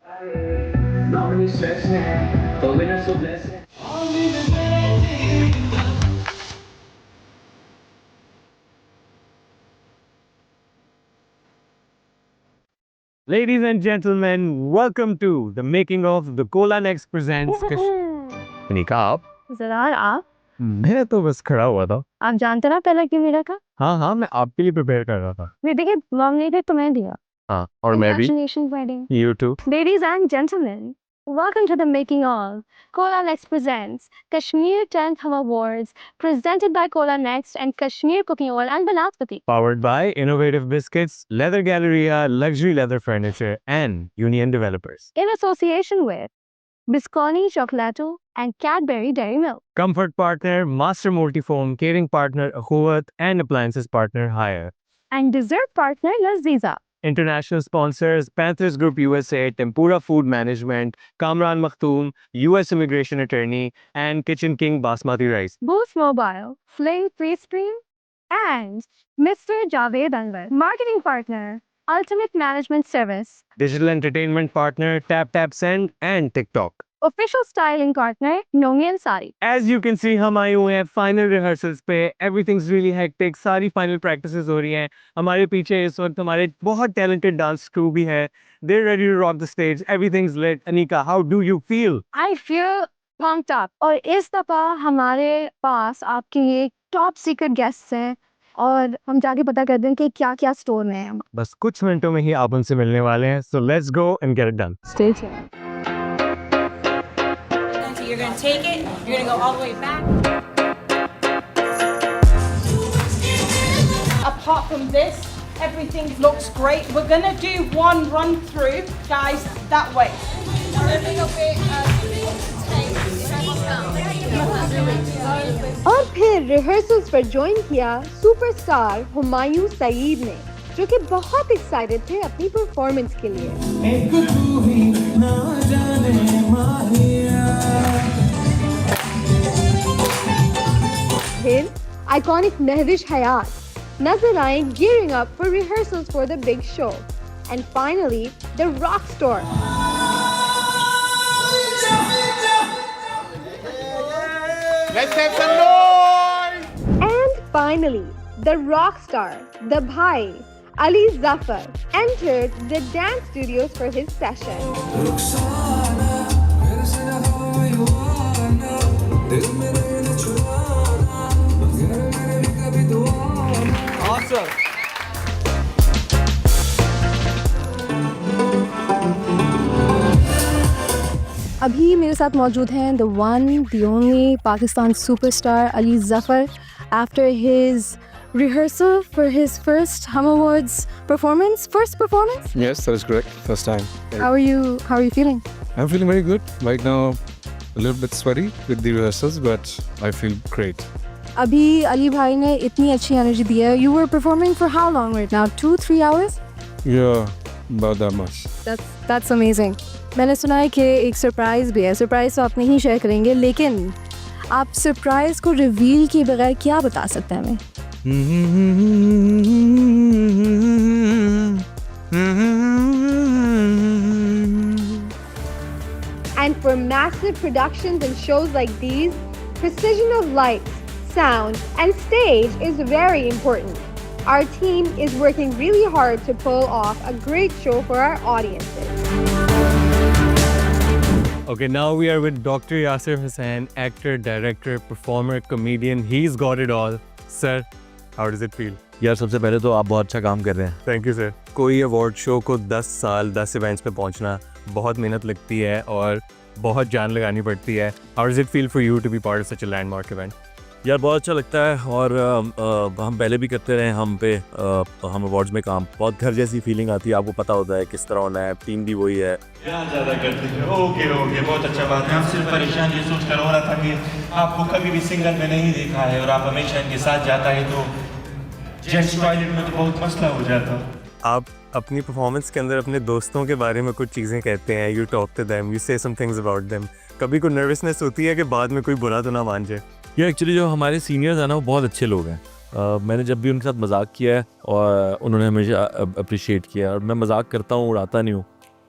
Not really stressing it, but when I'm so blessed. Ladies and gentlemen, welcome to the making of the Cola Next presents Kanika आप जरा आप मैं तो बस खड़ा हुआ था। आप जानते ना पहले क्यों नहीं रखा? हाँ मैं आपके लिए प्रिपेयर कर रहा था। नहीं देखिए मम नहीं थे तुम्हें दिया. हाँ और मैं भी। Congratulations, wedding. You too. Ladies and gentlemen, welcome to the making of Cola Next presents Kashmir 10th Hum Awards presented by Cola Next and Kashmir Cooking Oil and Banaspati. Powered by Innovative Biscuits, Leather Galleria, Luxury Leather Furniture, and Union Developers. In association with Biscotti Chocolato and Cadbury Dairy Milk. Comfort partner, Master Multifoam, catering partner, Ahuat, and appliances partner, Hire. And dessert partner Laziza. International sponsors, Panthers Group USA, Tempura Food Management, Kamran Makhtoom, US Immigration Attorney, and Kitchen King Basmati Rice. Boost Mobile, Fling Free Stream, and Mr. Javed Anwar. Marketing partner, Ultimate Management Service. Digital entertainment partner, Tap Send, and TikTok. Official styling partner, Nongi Ansari. As you can see, हम आए हुए हैं final rehearsals पे. Everything's really hectic. सारी final practices हो रही हैं. हमारे पीछे इस वक्त हमारे बहुत टैलेंटेड डांस क्रू भी है. They're ready to rock the stage. Everything's lit. Anika, how do you feel? I feel pumped up. और इस दफा हमारे पास आपके ये टॉप सीक्रेट गेस्ट्स हैं और हम जाके पता कर दें कि क्या क्या स्टोर में है. बस कुछ मिनटों में ही आप उनसे मिलने वाले हैं. So let's go and get it done. Stay tuned. You're going to take it, you're going to go all the way back. Apart from this, everything looks great. We're going to do one run through, guys, that way. और फिर rehearsals पर join किया superstar Humayun Saeed ने, जो कि बहुत excited थे अपनी परफॉर्मेंस के लिए. फिर आइकॉनिक महविश हयात नजर आए gearing up for rehearsals for the big show. And finally, the rock star. Let's have some noise! And finally, the rock star, the Bhai, Ali Zafar, entered the dance studios for his session. Awesome! अभी मेरे साथ मौजूद हैं the one, the only Pakistan superstar Ali Zafar after his rehearsal for his first Hum Awards performance. First performance? Yes, that is correct. First time. How are you feeling? I'm feeling very good. Right now, a little bit sweaty with the rehearsals, but I feel great. अभी अली भाई ने इतनी अच्छी energy दी है. You were performing for how long right now? 2-3 hours? Yeah, about that much. That's amazing. मैंने सुना है कि एक सरप्राइज भी है. सरप्राइज तो आप नहीं शेयर करेंगे, लेकिन आप सरप्राइज को रिवील किए बगैर क्या बता सकते हैं हमें? And for massive productions and shows like these, precision of lights, sound, and stage is very important. Our team is working really hard to pull off a great show for our audiences. Okay, now we are with Dr. Yasir Hussain, actor, director, performer, comedian. He's got it all. Sir, how does it feel? यार सबसे पहले तो आप बहुत अच्छा काम कर रहे हैं. Thank you, sir. कोई अवार्ड शो को 10 साल 10 इवेंट्स पे पहुंचना बहुत मेहनत लगती है और बहुत जान लगानी पड़ती है. How does it feel for you to be part of such a landmark event? यार बहुत अच्छा लगता है और हम पहले भी करते रहे हम पे हम अवार्ड्स में काम. बहुत घर जैसी फीलिंग आती है. आपको पता होता है किस तरह होना है. टीम भी वही है. ज़्यादा करते थे. ओके बहुत अच्छा बात है. हम सिर्फ परेशान ये सोच कर हो रहा था कि आपको कभी भी सिंगल में नहीं देखा है और आप हमेशा इनके साथ जाता है तो जेंट्स टॉयलेट में तो बहुत मसला हो जाता. आप अपनी परफॉर्मेंस के अंदर अपने दोस्तों के बारे में कुछ चीज़ें कहते हैं. You talk to them, you say some things about them. कभी कोई नर्वसनेस होती है कि बाद में कोई बुरा तो ना मान जाए? ये एक्चुअली जो हमारे सीनियर्स हैं ना वो बहुत अच्छे लोग हैं. मैंने जब भी उनके साथ मजाक किया है और उन्होंने हमेशा अप्रिशिएट किया. और मैं मजाक करता हूँ, उड़ाता नहीं हूँ.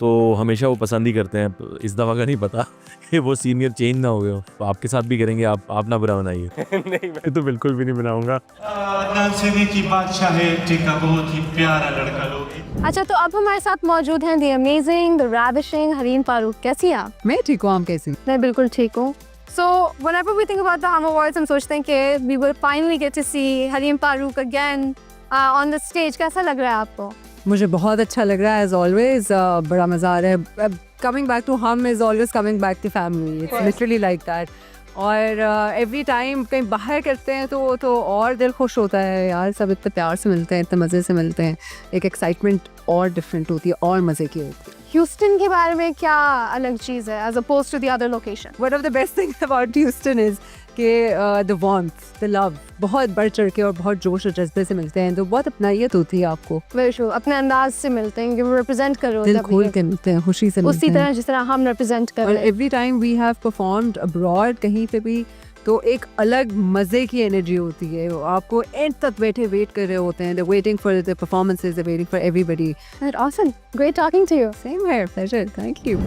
तो हमेशा वो पसंद ही करते हैं। इस दफ़ा का नहीं पता कि वो सीनियर चेंज ना हो गया हो, तो आपके साथ भी करेंगे। आप ना बुरा बनाइए। नहीं, मैं तो बिल्कुल भी नहीं बनाऊंगा। अदनान सिद्दीकी बादशाह है, ठीक है, बहुत ही प्यारा लड़का लोग। अच्छा, तो अब हमारे साथ मौजूद हैं the amazing, the ravishing Hareen Farooq. कैसी हैं आप? मैं ठीक हूँ, आप कैसी? मैं बिल्कुल ठीक हूँ। So whenever we think about the Hum Awards, हम सोचते हैं कि we will finally get to see Harin Farooq again on the stage. कैसा लग रहा है आपको? मुझे बहुत अच्छा लग रहा है एज ऑलवेज। बड़ा मज़ा आ रहा है। कमिंग बैक टू हम is always coming back to family. It's literally like that. और एवरी टाइम कहीं बाहर करते हैं तो और दिल खुश होता है यार। सब इतने प्यार से मिलते हैं, इतने मज़े से मिलते हैं। एक एक्साइटमेंट और डिफरेंट होती है और मज़े की होती है। ह्यूस्टन के बारे में क्या अलग चीज़ है as opposed to the other location? One of the best things about Houston is कि द वार्मथ, द लव बहुत बढ़ चढ़ के और बहुत जोश और जज्बे से मिलते हैं, तो बहुत अपनाइत होती है आपको। Very true. अपने अंदाज से मिलते हैं, वो represent कर रहे होते दिल हैं खोल अपनी- के मिलते हैं, खुशी से मिलते उसी हैं। तरह जिस तरह हम represent कर और रहे हैं। Every time we have performed abroad कहीं पे भी, तो एक अलग मज़े की एनर्जी होती है। आपको एंड तक बैठे वेट कर रहे होते हैं। Waiting for the performances, waiting for everybody. That's awesome. Great talking to you. Same है, pleasure, thank you.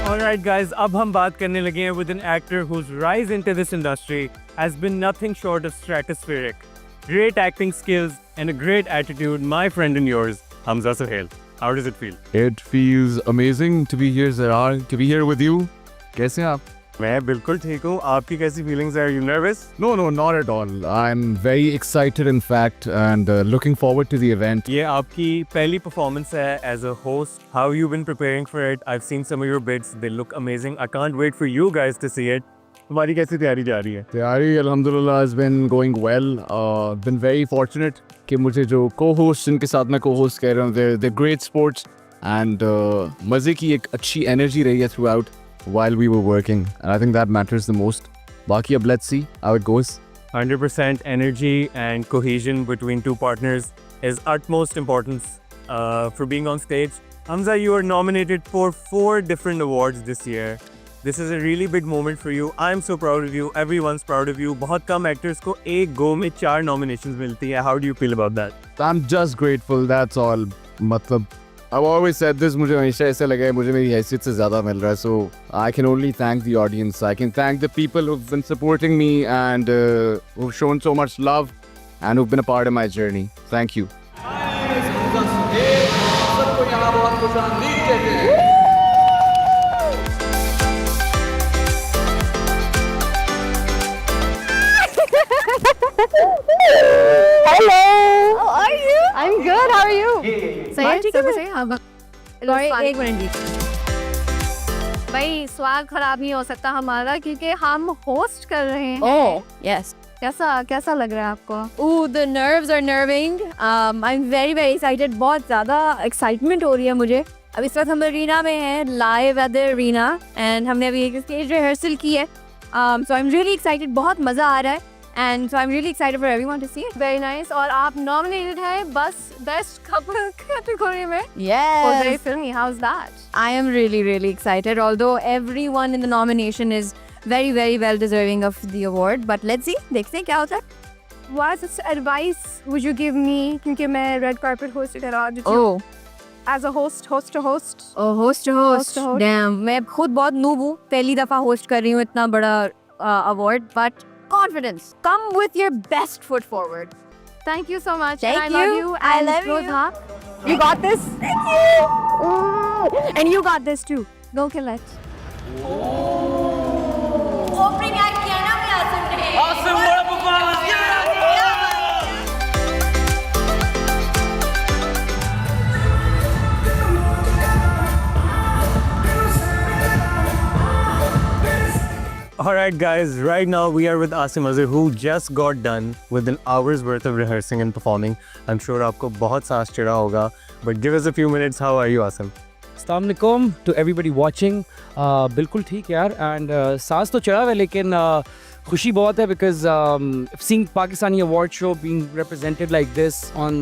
Alright guys, अब हम बात करने लगे हैं with an actor whose rise into this industry has been nothing short of stratospheric. Great acting skills and a great attitude, my friend and yours, Hamza Sohail. How does it feel? It feels amazing to be here, Zarar, to be here with you. कैसे हैं आप? मैं बिल्कुल ठीक हूँ। आपकी कैसी feelings are you nervous? No, not at all. I'm very excited, in fact, and looking forward to the event. ये आपकी पहली performance है as a host. How you been preparing for it? I've seen some of your bits. They look amazing. I can't wait for you guys to see it. तुम्हारी कैसी तैयारी जा रही है? तैयारी alhamdulillah has been going well. Been very fortunate कि मुझे जो co-hosts जिनके साथ मैं co-host कह रहा हूँ, they're great sports and मज़े की एक अच्छी energy रही है throughout while we were working, and I think that matters the most. बाकी अब let's see how it goes. 100% energy and cohesion between two partners is utmost importance for being on stage. Hamza, you are nominated for 4 different awards this year. This is a really big moment for you. I'm so proud of you. Everyone's proud of you. बहुत कम actors को एक go में 4 nominations मिलती है. How do you feel about that? I'm just grateful, that's all. मतलब I've always said this, मुझे हमेशा ऐसा लगा है मुझे मेरी हैसियत से ज़्यादा मिल रहा है, so I can only thank the audience. I can thank the people who've been supporting me and who've shown so much love and who've been a part of my journey. Thank you. Hello. How are you? I'm good. How are you? सही है, ठीक है, सही है। Sorry, एक minute जी। भाई swag खराब नहीं हो सकता हमारा क्योंकि हम होस्ट कर रहे हैं। Oh, yes. कैसा लग रहा है आपको? Ooh, the nerves are nerving. I'm very excited. बहुत ज़्यादा excitement हो रही है मुझे। अब इस वक्त हम अरीना में हैं, live at the arena, and हमने अभी एक stage rehearsal की है. So I'm really excited. बहुत मज़ा आ रहा है. And so I'm really excited for everyone to see it. Very nice. और आप nominated हैं बस बेस्ट कपल कैटेगरी में। Yes. Jose Filmy, how's that? I am really excited. Although everyone in the nomination is very well deserving of the award. But let's see. देखते हैं क्या होता है. What advice would you give me? क्योंकि मैं red carpet host कर रहा हूँ। Oh. As a host to host. Oh, host to host. Damn, मैं खुद बहुत noob हूँ. पहली दफा host कर रही हूँ इतना बड़ा award. But confidence. Come with your best foot forward. Thank you so much. Thank and I love you. you. I and love you. Rodha, You got this. Thank you. and you got this too. Go kill it. Opening act किया ना मैं आसम ने. Awesome, what a performance. Alright guys, right now we are with Asim Azhar who just got done with an hour's worth of rehearsing and performing. I'm sure आपको बहुत सांस चढ़ा होगा, but give us a few minutes. How are you, Asim? अस्सलाम वालेकुम to everybody watching. बिल्कुल ठीक यार, and सांस तो चढ़ा हुआ है लेकिन खुशी बहुत है because seeing Pakistani award show being represented like this on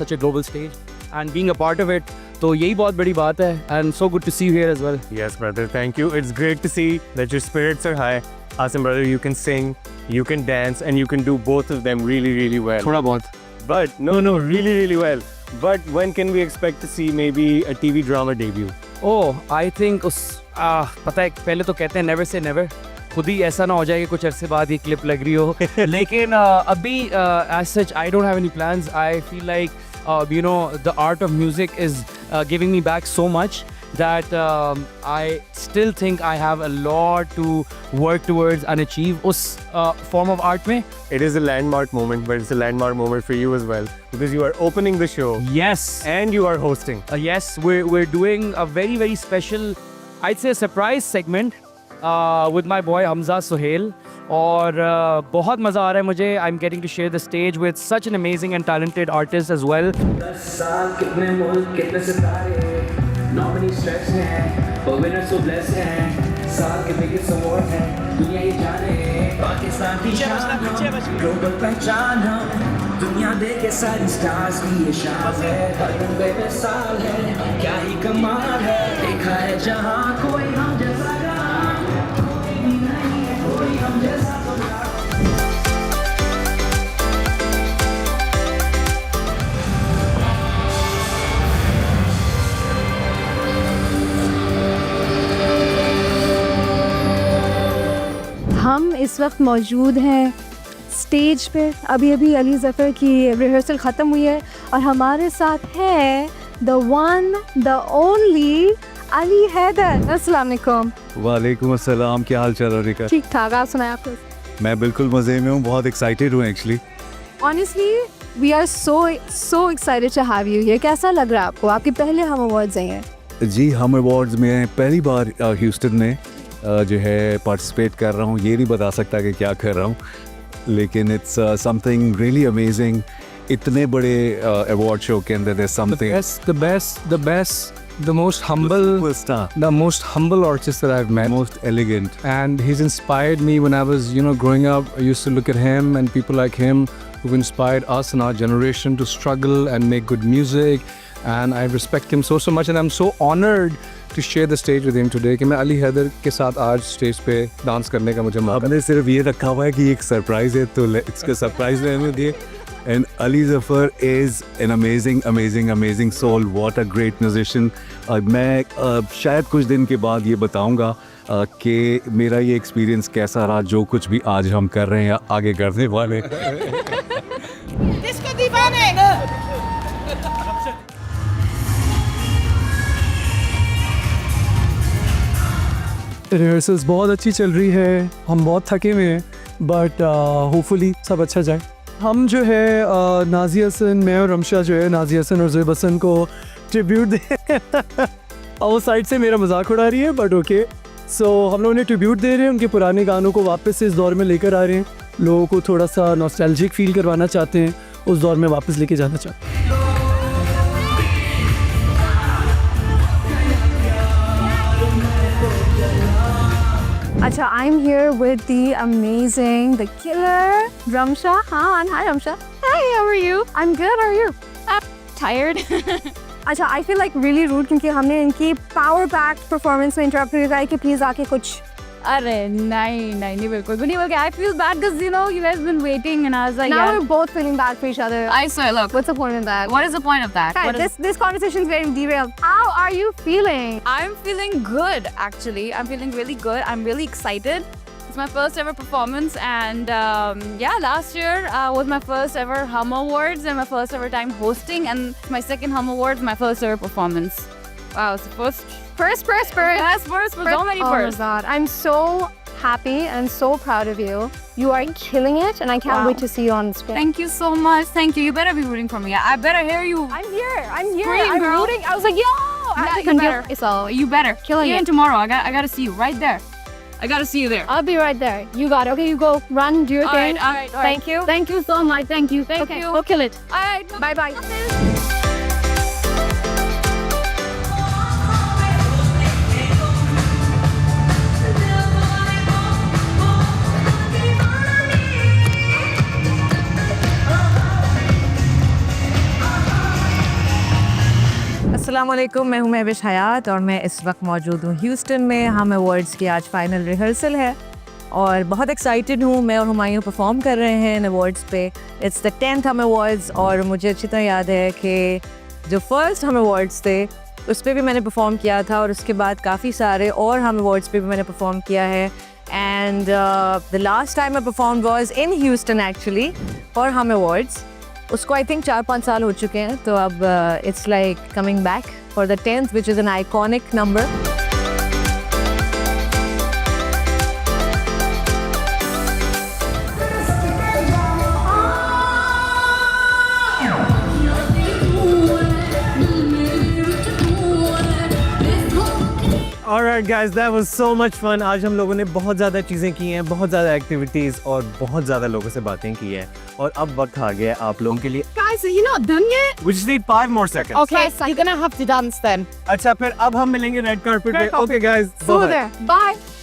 such a global stage and being a part of it, तो यही बहुत बड़ी बात है and so good to see you here as well. Yes, brother. Thank you. It's great to see that your spirits are high. Asim, brother, you can sing, you can dance, and you can do both of them really, really well. थोड़ा बहुत. But no, really, really well. But when can we expect to see maybe a TV drama debut? Oh I think उस पता है पहले तो कहते हैं never say never, खुद ही ऐसा ना हो जाए कि कुछ अरसे बाद ये क्लिप लग रही हो. लेकिन अभी as such I don't have any plans. I feel like you know the art of music is giving me back so much that I still think I have a lot to work towards and achieve उस form of art में. It is a landmark moment, but it's a landmark moment for you as well because you are opening the show Yes. and you are hosting. Yes, we're doing a very very special, I'd say a surprise segment with my boy Hamza Sohail. और बहुत मज़ा आ रहा है मुझे. I'm getting to share the stage with such an amazing and talented artist as well. 10 साल कितने मुल्क कितने सितारे, नॉमिनी स्ट्रेस हैं पर विनर सो ब्लेस हैं, साल के बिगेस्ट अवार्ड हैं दुनिया ये जाने, पाकिस्तान की शान ग्लोबल पहचान हम, दुनिया देखे सारी स्टार्स की ये शान है, हर दिन बेमिसाल है, क्या ही कमाल है, देखा है जहां कोई हम जैसा कोई भी नहीं है, कोई हम जैसा हम इस वक्त मौजूद हैं स्टेज पे. अभी अभी अली ज़फ़र की रिहर्सल ख़त्म हुई है और हमारे साथ है the one the only Ali Haidar. अस्सलाम वालेकुम. वालेकुम अस्सलाम. क्या हाल चाल है रिका? ठीक ठाक. आप सुनाए आपको? मैं बिल्कुल मज़े में हूँ, बहुत एक्साइटेड हूँ actually. Honestly we are so excited to have you here. कैसा लग रहा है आपको? आपके पहले हम अवार्ड्स आई हैं. जी, हम अवार्ड्स में पहली बार ह्यूस्टन में जो है पार्टिसिपेट कर रहा हूँ. ये नहीं बता सकता कि क्या कर रहा हूँ, लेकिन इट्स समथिंग रियली अमेजिंग. इतने बड़े अवार्ड शो के अंदर there's something the most humble superstar, the most humble artist that I've met, most elegant. and he's inspired me when I was growing up. I used to look at him and people like him who've inspired us and our generation to struggle and make good music, and I respect him so much, and I'm so honored to share the stage with him today कि मैं अली हैदर के साथ आज stage पे dance करने का मुझे मौका. आपने सिर्फ ये रखा हुआ है कि एक सरप्राइज है तो इसका सरप्राइज लेने दिए. And Ali Zafar is an amazing soul. What a great musician. मैं शायद कुछ दिन के बाद ये बताऊंगा कि मेरा ये एक्सपीरियंस कैसा रहा, जो कुछ भी आज हम कर रहे हैं आगे करने वाले. Disco दीवाने. रिहर्सल्स बहुत अच्छी चल रही है. हम बहुत थके हुए हैं बट होपफुली सब अच्छा जाए. हम जो है नाज़िया हसन, मैं और रमशा जो है नाज़िया हसन और ज़ुएब हसन को ट्रिब्यूट दे और वो साइड से मेरा मजाक उड़ा रही है बट ओके. सो हम लोग उन्हें ट्रिब्यूट दे रहे हैं, उनके पुराने गानों को वापस से इस दौर में लेकर आ रहे हैं. लोगों को थोड़ा सा नॉस्टैल्जिक फील करवाना चाहते हैं, उस दौर में वापस लेके जाना चाहते हैं. अच्छा, I'm here with the amazing, the killer, Ramsha Khan. Hi, Ramsha. Hi, how are you? I'm good. How are you? Tired. अच्छा, I feel like really rude क्योंकि हमने इनकी power packed performance में interrupt किया है कि please आके कुछ. अरे नहीं बिल्कुल भी नहीं. Okay, I feel bad because you guys been waiting and I was like, Now yeah. we're both feeling bad for each other. I swear, look. What's the point in that? What is the point of that? Guys, this conversation is very derailed. How are you feeling? I'm feeling good, actually. I'm feeling really good. I'm really excited. It's my first ever performance, and last year was my first ever Hum Awards and my first ever time hosting, and my second Hum Awards, my first ever performance. Wow, it's the first for so many Oh firsts. my God, I'm so happy and so proud of you. You are killing it, and I can't Wow. wait to see you on screen. Thank you so much. Thank you. You better be rooting for me. I better hear you. I'm here. Scream, I'm girl. rooting. I was like, yo! Yeah, I you better. So you better. Killing Even it. tomorrow, I gotta see you right there. I gotta see you there. I'll be right there. You got it. Okay, you go run, do your All thing. right, all right, all right. Thank you. Thank you so much. Thank you. Thank Okay, you. go kill it. All right. Bye bye. अस्सलाम वालेकुम, मैं हूँ महविश हयात और मैं इस वक्त मौजूद हूँ ह्यूस्टन में। हम अवार्ड्स की आज फाइनल रिहर्सल है और बहुत एक्साइटेड हूँ। मैं और हुमायूं परफॉर्म कर रहे हैं इन अवार्ड्स पे। इट्स द 10th हम अवार्ड्स और मुझे अच्छी तरह याद है कि जो फर्स्ट हम अवार्ड्स थे उस पर भी मैंने परफॉर्म किया था और उसके बाद काफ़ी सारे और हम अवार्ड्स पे भी मैंने परफॉर्म किया है। And the last time I perform was in Houston actually for हम अवार्ड्स। उसको आई थिंक 4-5 साल हो चुके हैं, तो अब it's like coming back for the 10th which is an iconic number. Alright guys, that was so much fun. आज हम लोगों ने बहुत ज़्यादा चीज़ें की हैं, बहुत ज़्यादा एक्टिविटीज़ और बहुत ज़्यादा लोगों से बातें की हैं और अब वक्त आ गया है आप लोगों के लिए। Guys, are you not done yet? We just need 5 more seconds. Okay, so you're gonna have to dance then. अच्छा फिर अब हम मिलेंगे रेड कार्पेट पे। Okay guys, See you bye-bye. there. Bye.